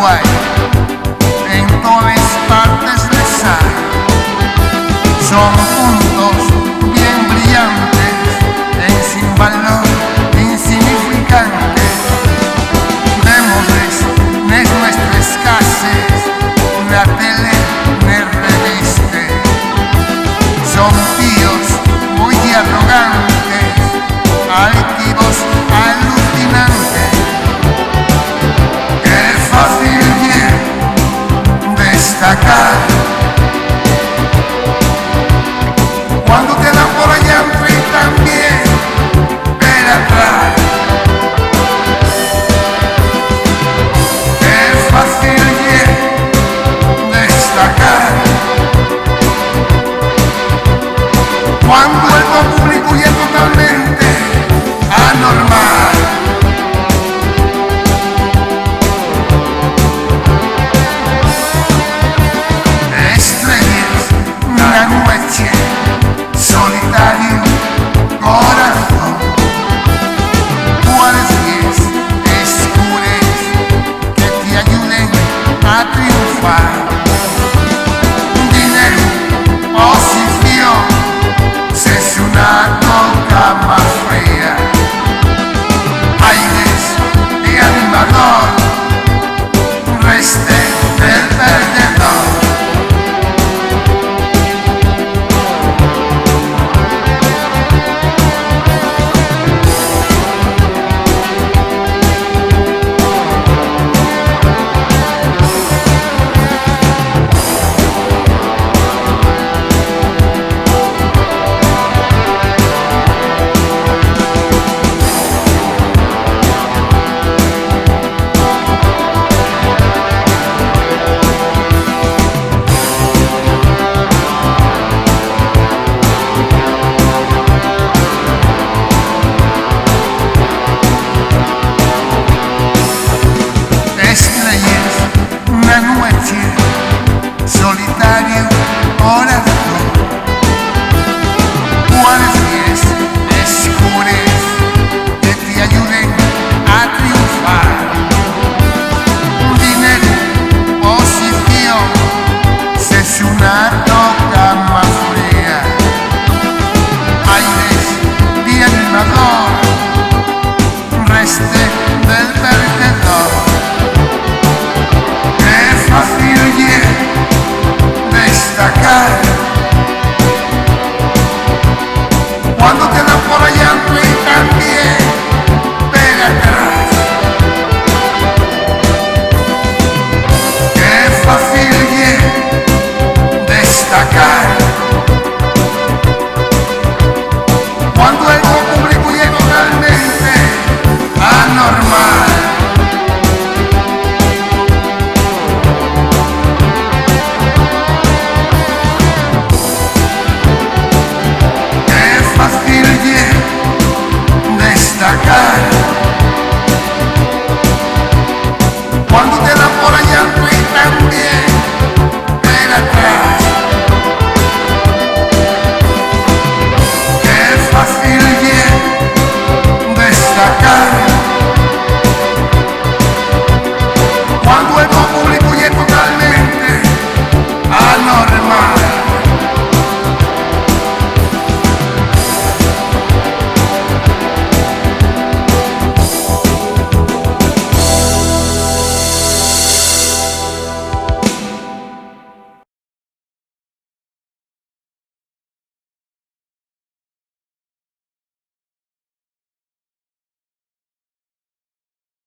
hay, en todas partes les hay. Son puntos bien brillantes, en sin valor, insignificantes. Démosles nuestra escasez, la tele me reviste. Son tíos muy arrogantes, altivos, alucinantes. Qué fácil bien destacar cuando te dan por allá y también ver atrás. Qué fácil bien destacar cuando el público ya es totalmente anormal. Estrellas, una noche, solitario corazón. ¿Cuáles pies escures que te ayuden a triunfar? Dinero, posición, se es una coca más fría. Aires de animador, reste del perdedor. Una noche, solitario corazón. ¿Cuáles pies escures que te ayuden a triunfar? Dinero, posición, se es una toca más fría. Aires de animador, reste del perdedor. Fácil bien destacar cuando te dan por allá y también pega atrás. Qué fácil bien destacar cuando el público es totalmente anormal.